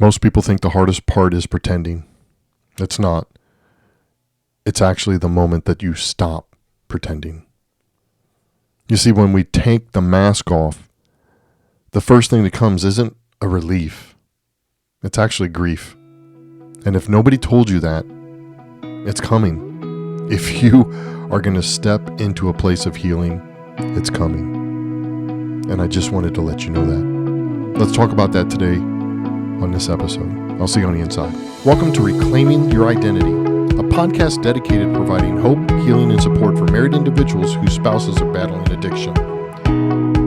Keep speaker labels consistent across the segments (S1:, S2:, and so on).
S1: Most people think the hardest part is pretending. It's not. It's actually the moment that you stop pretending. You see, when we take the mask off, the first thing that comes isn't a relief. It's actually grief. And if nobody told you that, it's coming. If you are going to step into a place of healing, it's coming. And I just wanted to let you know that. Let's talk about that today on this episode. I'll see you on the inside. Welcome to Reclaiming Your Identity, a podcast dedicated to providing hope, healing, and support for married individuals whose spouses are battling addiction.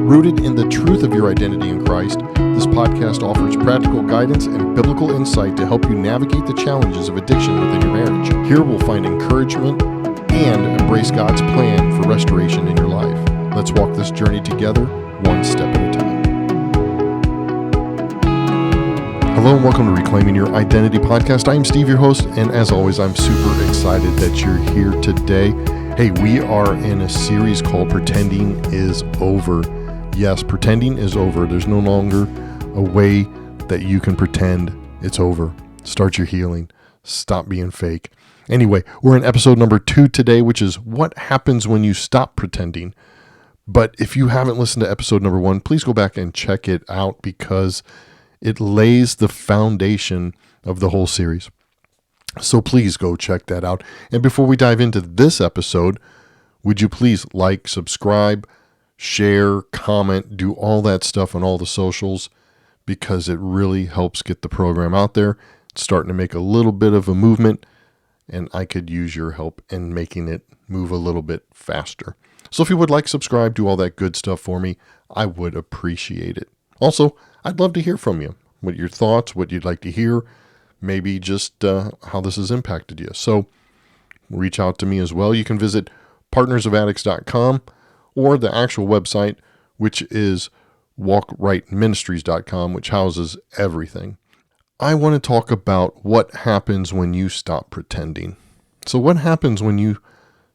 S1: Rooted in the truth of your identity in Christ, this podcast offers practical guidance and biblical insight to help you navigate the challenges of addiction within your marriage. Here we'll find encouragement and embrace God's plan for restoration in your life. Let's walk this journey together, one step at a time. Hello and welcome to Reclaiming Your Identity podcast. I am Steve, your host, and as always, I'm super excited that you're here today. Hey, we are in a series called Pretending is Over. Yes, pretending is over. There's no longer a way that you can pretend it's over. Start your healing. Stop being fake. Anyway, we're in episode number 2 today, which is what happens when you stop pretending. But if you haven't listened to episode number 1, please go back and check it out because it lays the foundation of the whole series. So please go check that out. And before we dive into this episode, would you please like, subscribe, share, comment, do all that stuff on all the socials because it really helps get the program out there. It's starting to make a little bit of a movement, and I could use your help in making it move a little bit faster. So if you would like, subscribe, do all that good stuff for me, I would appreciate it. Also, I'd love to hear from you. What your thoughts, what you'd like to hear, maybe just how this has impacted you. So reach out to me as well. You can visit partnersofaddicts.com or the actual website, which is walkrightministries.com, which houses everything. I want to talk about what happens when you stop pretending. So what happens when you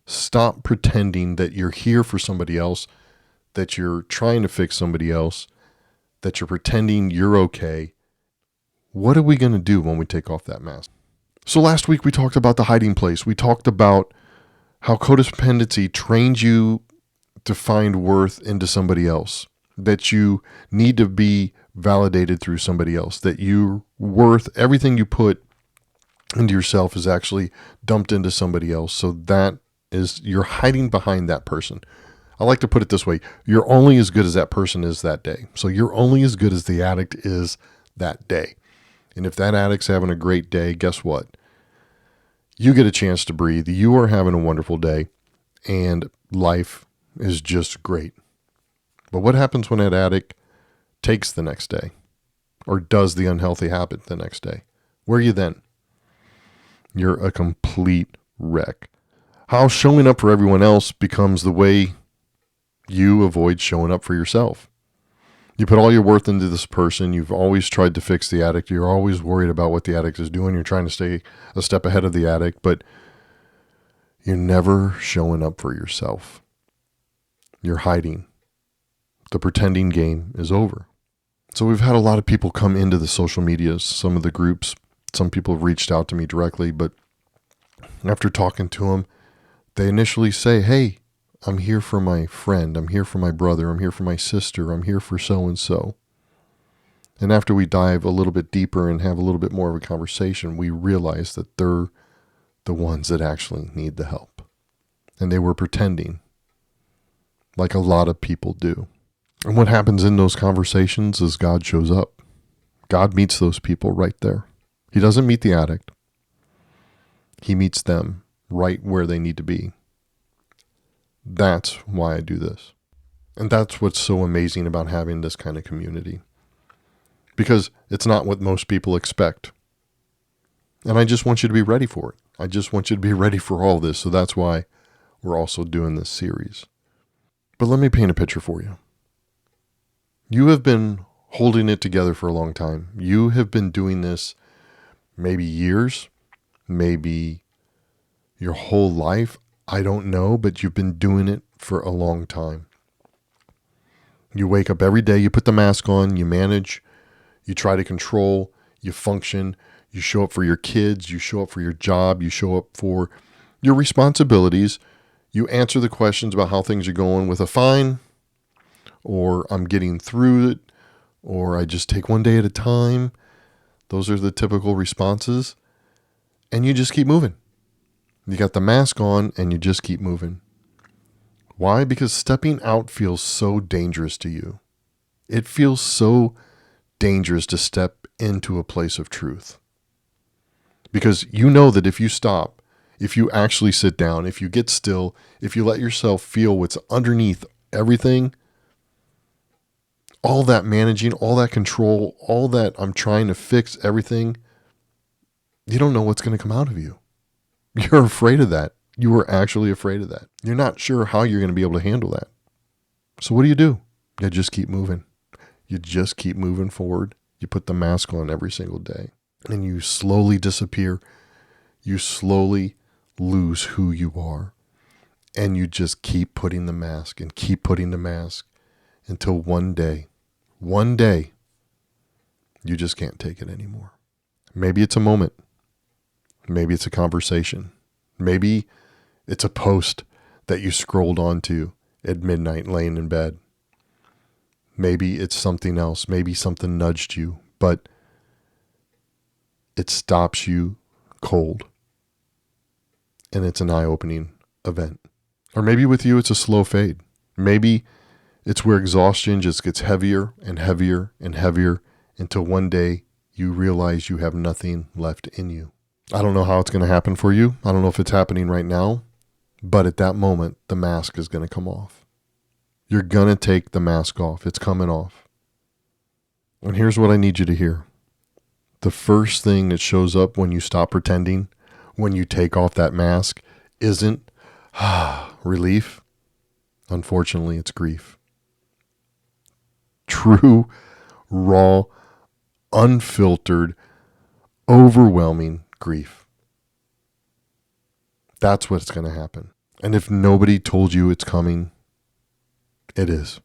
S1: stop pretending that you're here for somebody else, that you're trying to fix somebody else, that you're pretending you're okay? What are we going to do when we take off that mask? So last week we talked about the hiding place. We talked about how codependency trains you to find worth into somebody else, that you need to be validated through somebody else, that you're worth, everything you put into yourself is actually dumped into somebody else. So that is, you're hiding behind that person. I like to put it this way. You're only as good as that person is that day. So you're only as good as the addict is that day. And if that addict's having a great day, guess what? You get a chance to breathe. You are having a wonderful day and life is just great. But what happens when that addict takes the next day or does the unhealthy habit the next day? Where are you then? You're a complete wreck. How showing up for everyone else becomes the way you avoid showing up for yourself. You put all your worth into this person. You've always tried to fix the addict. You're always worried about what the addict is doing. You're trying to stay a step ahead of the addict, but you're never showing up for yourself. You're hiding. The pretending game is over. So we've had a lot of people come into the social medias, some of the groups. Some people have reached out to me directly, but after talking to them, they initially say, hey, I'm here for my friend, I'm here for my brother, I'm here for my sister, I'm here for so-and-so. And after we dive a little bit deeper and have a little bit more of a conversation, we realize that they're the ones that actually need the help. And they were pretending, like a lot of people do. And what happens in those conversations is God shows up. God meets those people right there. He doesn't meet the addict. He meets them right where they need to be. That's why I do this. And that's what's so amazing about having this kind of community. Because it's not what most people expect. And I just want you to be ready for it. I just want you to be ready for all this. So that's why we're also doing this series. But let me paint a picture for you. You have been holding it together for a long time. You have been doing this maybe years, maybe your whole life. I don't know, but you've been doing it for a long time. You wake up every day, you put the mask on, you manage, you try to control, you function, you show up for your kids, you show up for your job, you show up for your responsibilities, you answer the questions about how things are going with a fine, or I'm getting through it, or I just take one day at a time. Those are the typical responses. And you just keep moving. You got the mask on and you just keep moving. Why? Because stepping out feels so dangerous to you. It feels so dangerous to step into a place of truth. Because you know that if you stop, if you actually sit down, if you get still, if you let yourself feel what's underneath everything, all that managing, all that control, all that I'm trying to fix everything, you don't know what's going to come out of you. You're afraid of that. You were actually afraid of that. You're not sure how you're going to be able to handle that. So what do? You just keep moving. You just keep moving forward. You put the mask on every single day and you slowly disappear. You slowly lose who you are. And you just keep putting the mask and keep putting the mask until one day, you just can't take it anymore. Maybe it's a moment. Maybe it's a conversation. Maybe it's a post that you scrolled onto at midnight laying in bed. Maybe it's something else. Maybe something nudged you, but it stops you cold. And it's an eye-opening event. Or maybe with you, it's a slow fade. Maybe it's where exhaustion just gets heavier and heavier and heavier until one day you realize you have nothing left in you. I don't know how it's going to happen for you. I don't know if it's happening right now, but at that moment, the mask is going to come off. You're going to take the mask off. It's coming off. And here's what I need you to hear. The first thing that shows up when you stop pretending, when you take off that mask, isn't relief. Unfortunately, it's grief. True, raw, unfiltered, overwhelming grief. That's what's going to happen. And if nobody told you it's coming, it is.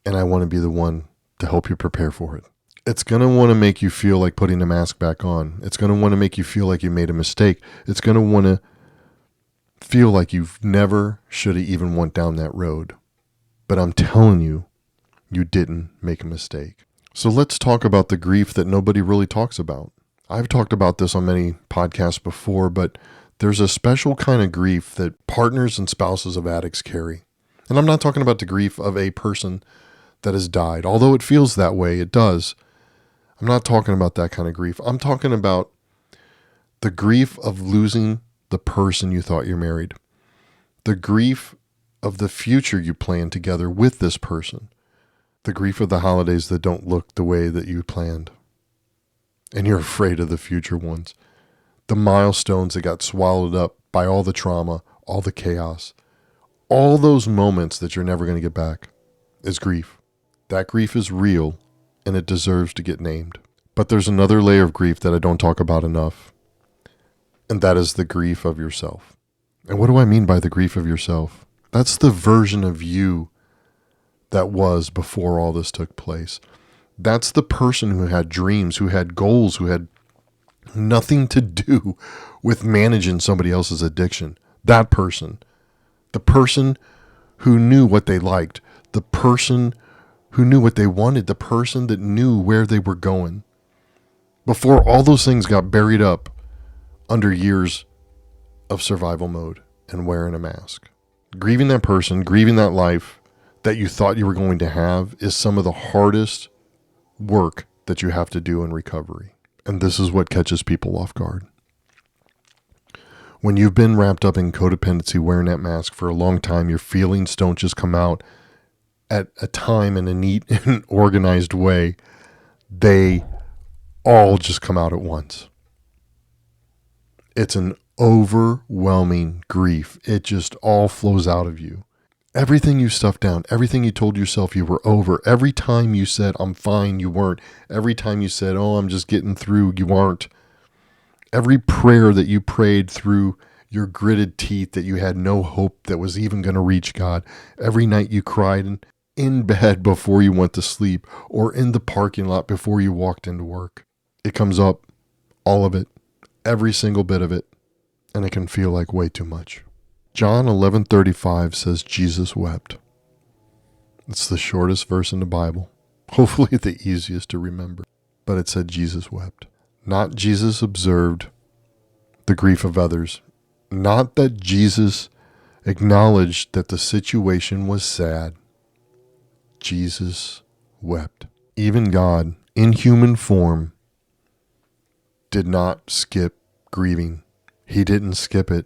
S1: And I want to be the one to help you prepare for it. It's going to want to make you feel like putting the mask back on. It's going to want to make you feel like you made a mistake. It's going to want to feel like you've never should have even went down that road. But I'm telling you, you didn't make a mistake. So let's talk about the grief that nobody really talks about. I've talked about this on many podcasts before, but there's a special kind of grief that partners and spouses of addicts carry. And I'm not talking about the grief of a person that has died, although it feels that way, it does. I'm not talking about that kind of grief. I'm talking about the grief of losing the person you thought you married, the grief of the future you planned together with this person, the grief of the holidays that don't look the way that you planned, and you're afraid of the future ones, the milestones that got swallowed up by all the trauma, all the chaos, all those moments that you're never going to get back is grief. That grief is real, and it deserves to get named. But there's another layer of grief that I don't talk about enough, and that is the grief of yourself. And what do I mean by the grief of yourself? That's the version of you that was before all this took place. That's the person who had dreams, who had goals, who had nothing to do with managing somebody else's addiction. That person. The person who knew what they liked. The person who knew what they wanted. The person that knew where they were going. Before all those things got buried up under years of survival mode and wearing a mask. Grieving that person, grieving that life that you thought you were going to have is some of the hardest work that you have to do in recovery. And this is what catches people off guard. When you've been wrapped up in codependency, wearing that mask for a long time, your feelings don't just come out at a time in a neat and organized way. They all just come out at once. It's an overwhelming grief. It just all flows out of you. Everything you stuffed down, everything you told yourself you were over, every time you said, I'm fine, you weren't. Every time you said, oh, I'm just getting through, you aren't. Every prayer that you prayed through your gritted teeth that you had no hope that was even going to reach God. Every night you cried in bed before you went to sleep or in the parking lot before you walked into work. It comes up, all of it, every single bit of it, and it can feel like way too much. John 11:35 says Jesus wept. It's the shortest verse in the Bible, hopefully the easiest to remember, but it said Jesus wept. Not Jesus observed the grief of others, not that Jesus acknowledged that the situation was sad. Jesus wept. Even God, in human form, did not skip grieving. He didn't skip it.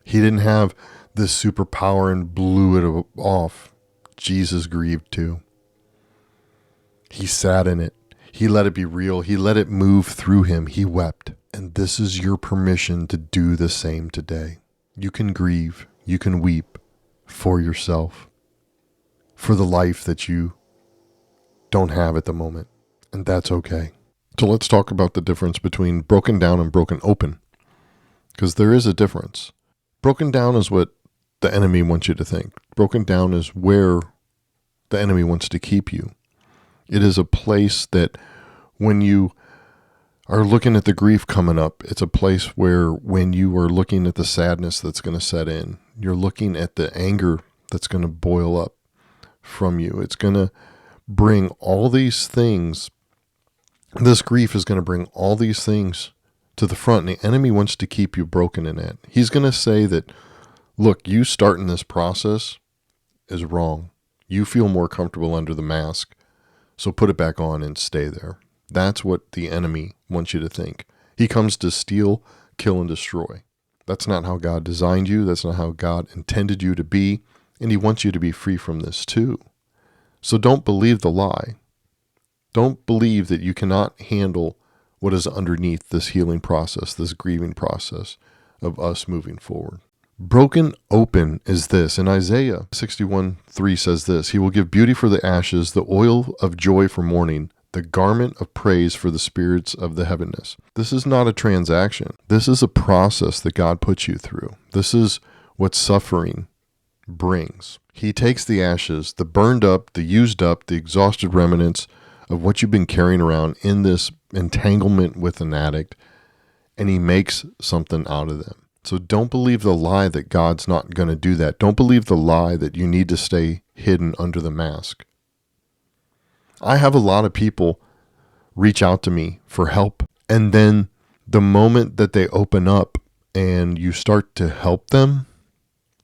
S1: He didn't have this superpower and blew it off. Jesus grieved too. He sat in it. He let it be real. He let it move through him. He wept. And this is your permission to do the same today. You can grieve. You can weep for yourself, for the life that you don't have at the moment. And that's okay. So let's talk about the difference between broken down and broken open, because there is a difference. Broken down is what the enemy wants you to think. Broken down is where the enemy wants to keep you. It is a place that when you are looking at the grief coming up, it's a place where when you are looking at the sadness that's going to set in, you're looking at the anger that's going to boil up from you. It's going to bring all these things. This grief is going to bring all these things to the front, and the enemy wants to keep you broken in that. He's going to say that, look, you starting this process is wrong. You feel more comfortable under the mask, so put it back on and stay there. That's what the enemy wants you to think. He comes to steal, kill, and destroy. That's not how God designed you. That's not how God intended you to be, and he wants you to be free from this too. So don't believe the lie. Don't believe that you cannot handle what is underneath this healing process, this grieving process of us moving forward. Broken open is this. In Isaiah 61:3 says this, he will give beauty for the ashes, the oil of joy for mourning, the garment of praise for the spirits of the heaviness. This is not a transaction. This is a process that God puts you through. This is what suffering brings. He takes the ashes, the burned up, the used up, the exhausted remnants of what you've been carrying around in this entanglement with an addict, and he makes something out of them. So don't believe the lie that God's not going to do that. Don't believe the lie that you need to stay hidden under the mask. I have a lot of people reach out to me for help, and then the moment that they open up and you start to help them,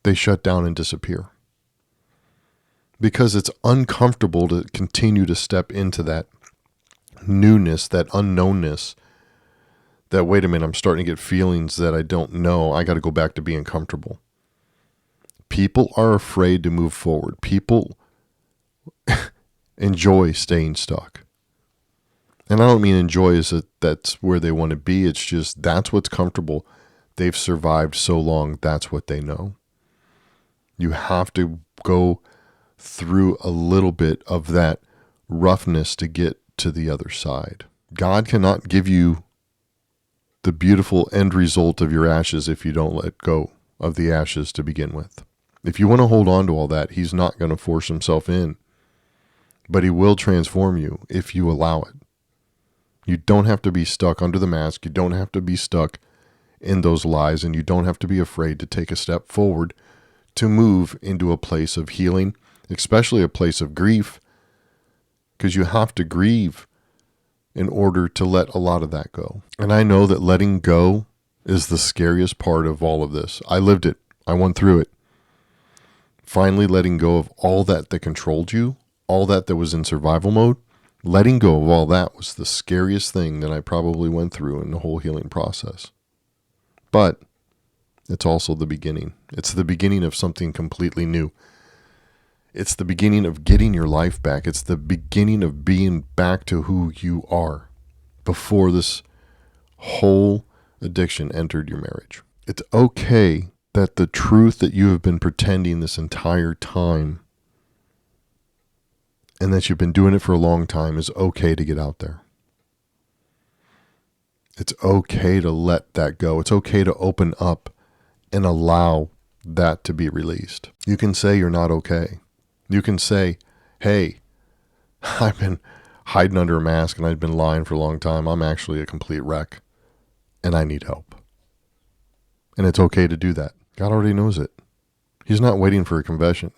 S1: they shut down and disappear. Because it's uncomfortable to continue to step into that newness, that unknownness, that, wait a minute, I'm starting to get feelings that I don't know. I got to go back to being comfortable. People are afraid to move forward. People enjoy staying stuck. And I don't mean enjoy as that that's where they want to be. It's just that's what's comfortable. They've survived so long. That's what they know. You have to go through a little bit of that roughness to get to the other side. God cannot give you the beautiful end result of your ashes if you don't let go of the ashes to begin with. If you want to hold on to all that, he's not going to force himself in, but he will transform you if you allow it. You don't have to be stuck under the mask. You don't have to be stuck in those lies, and you don't have to be afraid to take a step forward to move into a place of healing, especially a place of grief, because you have to grieve in order to let a lot of that go. And I know that letting go is the scariest part of all of this. I lived it. I went through it. Finally letting go of all that controlled you, all that was in survival mode, letting go of all that was the scariest thing that I probably went through in the whole healing process. But it's also the beginning. It's the beginning of something completely new. It's the beginning of getting your life back. It's the beginning of being back to who you are before this whole addiction entered your marriage. It's okay that the truth that you have been pretending this entire time and that you've been doing it for a long time is okay to get out there. It's okay to let that go. It's okay to open up and allow that to be released. You can say you're not okay. You can say, hey, I've been hiding under a mask and I'd been lying for a long time. I'm actually a complete wreck and I need help. And it's okay to do that. God already knows it. He's not waiting for a confession.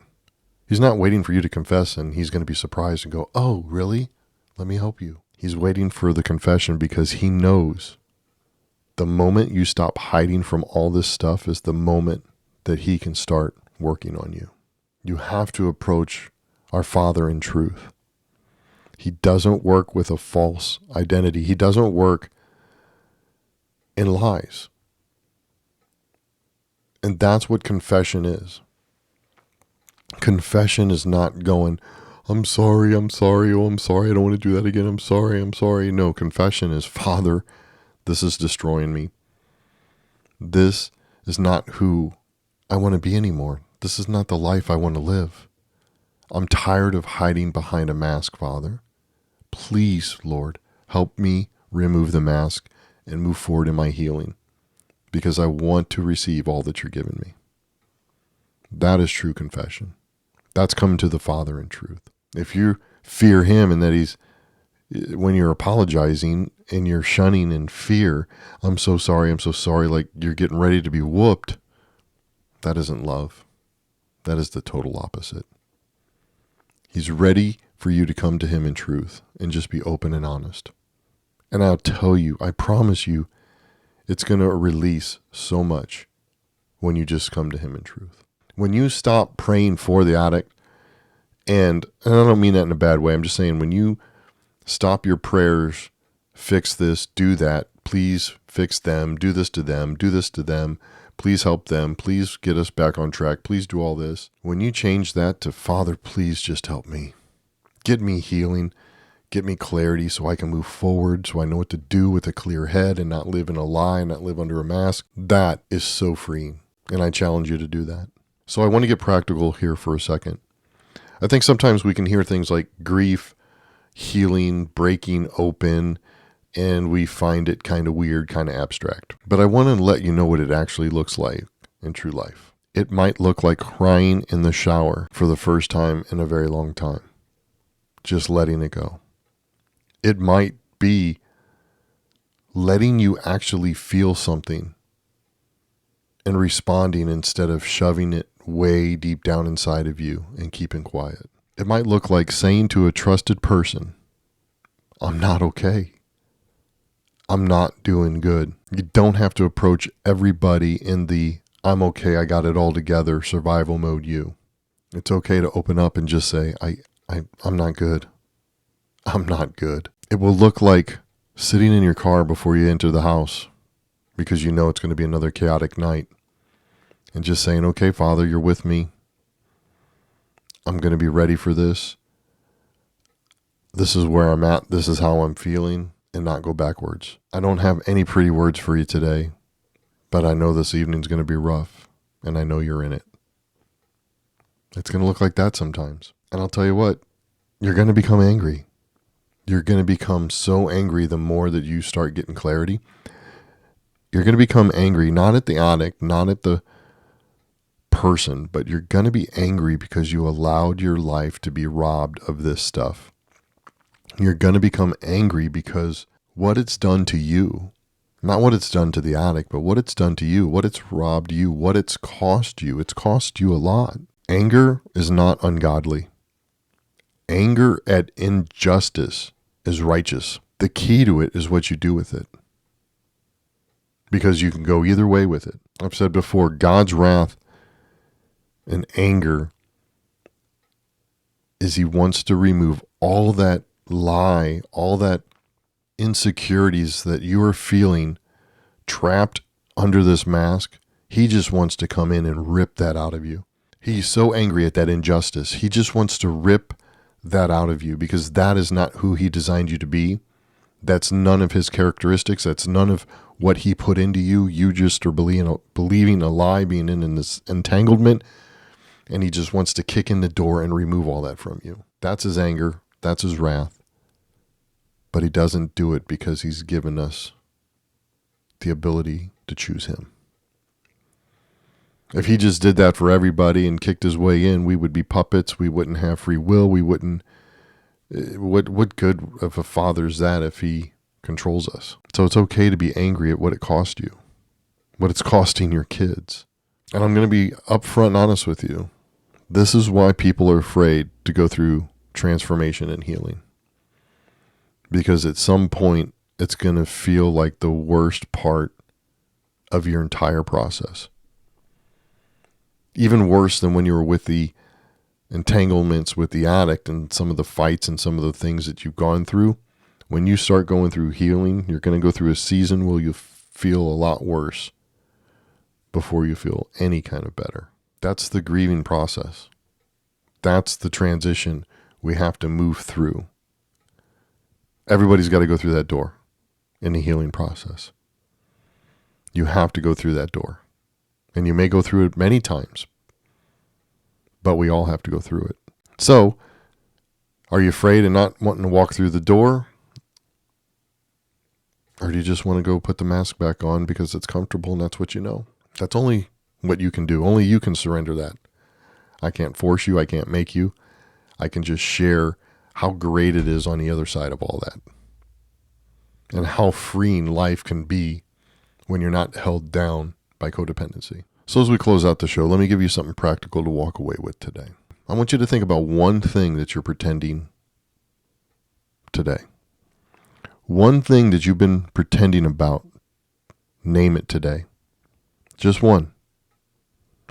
S1: He's not waiting for you to confess and he's going to be surprised and go, oh, really? Let me help you. He's waiting for the confession because he knows the moment you stop hiding from all this stuff is the moment that he can start working on you. You have to approach our Father in truth. He doesn't work with a false identity. He doesn't work in lies. And that's what confession is. Confession is not going, I'm sorry, oh, I'm sorry, I don't want to do that again, I'm sorry. No, confession is, Father, this is destroying me. This is not who I want to be anymore. This is not the life I want to live. I'm tired of hiding behind a mask, Father. Please, Lord, help me remove the mask and move forward in my healing because I want to receive all that you're giving me. That is true confession. That's coming to the Father in truth. If you fear him and that he's, when you're apologizing and you're shunning in fear, I'm so sorry, like you're getting ready to be whooped, that isn't love. That is the total opposite. He's ready for you to come to him in truth and just be open and honest. And I'll tell you, I promise you, it's going to release so much when you just come to him in truth. When you stop praying for the addict, and I don't mean that in a bad way, I'm just saying when you stop your prayers, fix this, do that, please fix them, do this to them, please help them, please get us back on track, please do all this. When you change that to, Father, please just help me. Get me healing, get me clarity so I can move forward, so I know what to do with a clear head and not live in a lie, not live under a mask. That is so freeing, and I challenge you to do that. So I want to get practical here for a second. I think sometimes we can hear things like grief, healing, breaking open, and we find it kind of weird, kind of abstract. But I want to let you know what it actually looks like in true life. It might look like crying in the shower for the first time in a very long time. Just letting it go. It might be letting you actually feel something and responding instead of shoving it way deep down inside of you and keeping quiet. It might look like saying to a trusted person, I'm not okay. I'm not doing good. You don't have to approach everybody in the I'm okay, I got it all together survival mode you. It's okay to open up and just say, I'm not good. I'm not good. It will look like sitting in your car before you enter the house because you know it's going to be another chaotic night and just saying, okay, Father, you're with me. I'm going to be ready for this. This is where I'm at. This is how I'm feeling, and not go backwards. I don't have any pretty words for you today, but I know this evening's going to be rough, and I know you're in it. It's going to look like that sometimes. And I'll tell you what, you're going to become angry. You're going to become so angry the more that you start getting clarity. You're going to become angry, not at the addict, not at the person, but you're going to be angry because you allowed your life to be robbed of this stuff. You're going to become angry because what it's done to you, not what it's done to the addict, but what it's done to you, what it's robbed you, what it's cost you a lot. Anger is not ungodly. Anger at injustice is righteous. The key to it is what you do with it. Because you can go either way with it. I've said before, God's wrath and anger is he wants to remove all that lie, all that insecurities that you are feeling trapped under this mask. He just wants to come in and rip that out of you. He's so angry at that injustice. He just wants to rip that out of you because that is not who he designed you to be. That's none of his characteristics. That's none of what he put into you. You just are believing a lie, being in this entanglement, and he just wants to kick in the door and remove all that from you. That's his anger. That's his wrath. But he doesn't do it because he's given us the ability to choose him. If he just did that for everybody and kicked his way in, we would be puppets. We wouldn't have free will. We wouldn't What good of a father is that if he controls us? So it's okay to be angry at what it cost you, what it's costing your kids. And I'm going to be upfront and honest with you. This is why people are afraid to go through transformation and healing. Because at some point, it's going to feel like the worst part of your entire process. Even worse than when you were with the entanglements with the addict and some of the fights and some of the things that you've gone through. When you start going through healing, you're going to go through a season where you feel a lot worse before you feel any kind of better. That's the grieving process. That's the transition we have to move through. Everybody's got to go through that door in the healing process. You have to go through that door. And you may go through it many times, but we all have to go through it. So, are you afraid of not wanting to walk through the door? Or do you just want to go put the mask back on because it's comfortable and that's what you know? That's only what you can do. Only you can surrender that. I can't force you. I can't make you. I can just share how great it is on the other side of all that. And how freeing life can be when you're not held down by codependency. So as we close out the show, let me give you something practical to walk away with today. I want you to think about one thing that you're pretending today. One thing that you've been pretending about. Name it today. Just one.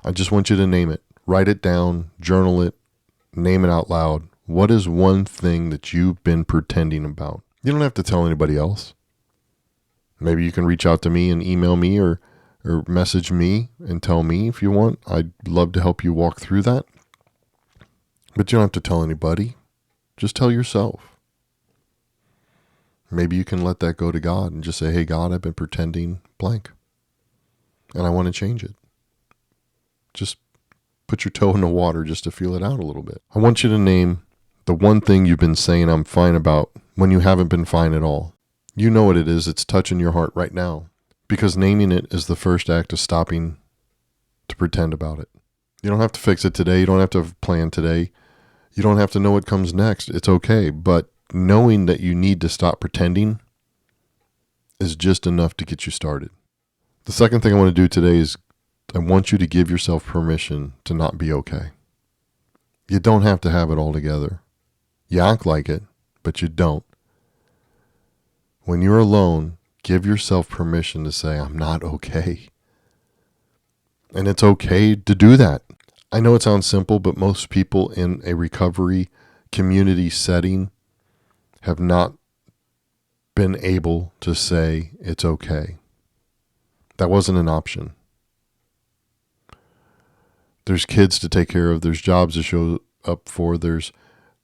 S1: I just want you to name it. Write it down, journal it, name it out loud. What is one thing that you've been pretending about? You don't have to tell anybody else. Maybe you can reach out to me and email me or message me and tell me if you want. I'd love to help you walk through that. But you don't have to tell anybody. Just tell yourself. Maybe you can let that go to God and just say, hey, God, I've been pretending blank. And I want to change it. Just put your toe in the water just to feel it out a little bit. I want you to name the one thing you've been saying I'm fine about when you haven't been fine at all. You know what it is. It's touching your heart right now. Because naming it is the first act of stopping to pretend about it. You don't have to fix it today. You don't have to have a plan today. You don't have to know what comes next. It's okay. But knowing that you need to stop pretending is just enough to get you started. The second thing I want to do today is I want you to give yourself permission to not be okay. You don't have to have it all together. You act like it, but you don't. When you're alone, give yourself permission to say, I'm not okay. And it's okay to do that. I know it sounds simple, but most people in a recovery community setting have not been able to say it's okay. That wasn't an option. There's kids to take care of. There's jobs to show up for. There's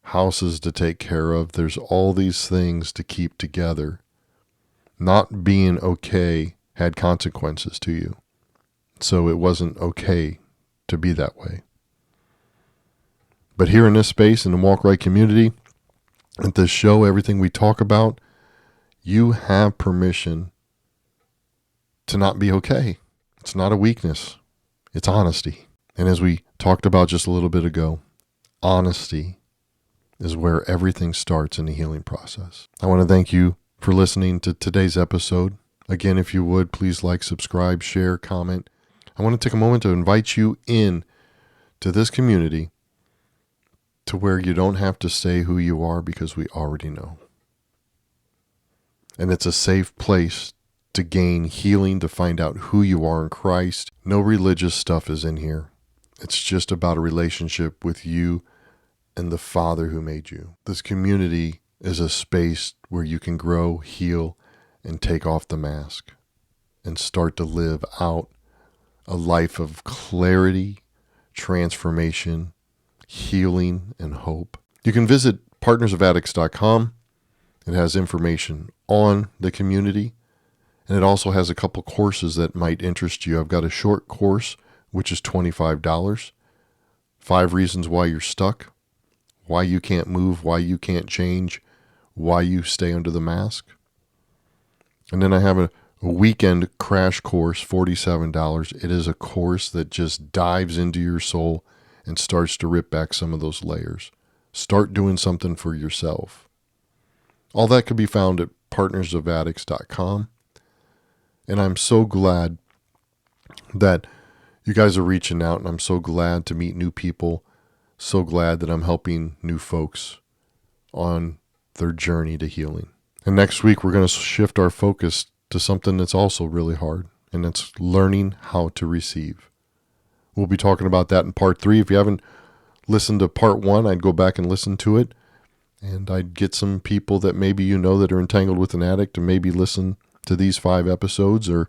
S1: houses to take care of. There's all these things to keep together. Not being okay had consequences to you. So it wasn't okay to be that way. But here in this space, in the Walk Right community, at this show, everything we talk about, you have permission to not be okay. It's not a weakness. It's honesty. And as we talked about just a little bit ago, honesty is where everything starts in the healing process. I want to thank you for listening to today's episode. Again, if you would, please like, subscribe, share, comment. I want to take a moment to invite you in to this community to where you don't have to say who you are because we already know. And it's a safe place to gain healing, to find out who you are in Christ. No religious stuff is in here. It's just about a relationship with you and the Father who made you. This community is a space where you can grow, heal, and take off the mask and start to live out a life of clarity, transformation, healing, and hope. You can visit partnersofaddicts.com. It has information on the community, and it also has a couple courses that might interest you. I've got a short course, which is $25. 5 reasons why you're stuck, why you can't move, why you can't change, why you stay under the mask. And then I have a weekend crash course, $47. It is a course that just dives into your soul and starts to rip back some of those layers. Start doing something for yourself. All that could be found at partnersofaddicts.com. And I'm so glad that you guys are reaching out, and I'm so glad to meet new people. So glad that I'm helping new folks on their journey to healing. And next week, we're going to shift our focus to something that's also really hard, and it's learning how to receive. We'll be talking about that in part 3. If you haven't listened to part 1, I'd go back and listen to it, and I'd get some people that maybe you know that are entangled with an addict and maybe listen to these 5 episodes or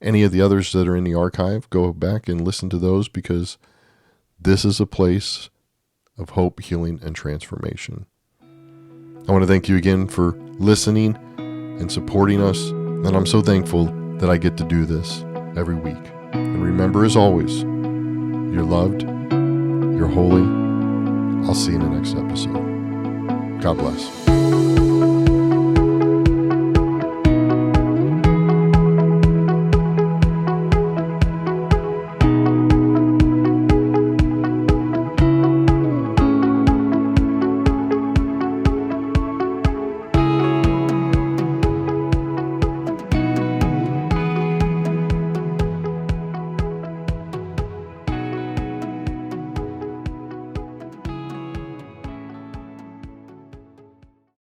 S1: any of the others that are in the archive. Go back and listen to those, because this is a place of hope, healing, and transformation. I want to thank you again for listening and supporting us, and I'm so thankful that I get to do this every week. And remember, as always, you're loved, you're holy. I'll see you in the next episode. God bless.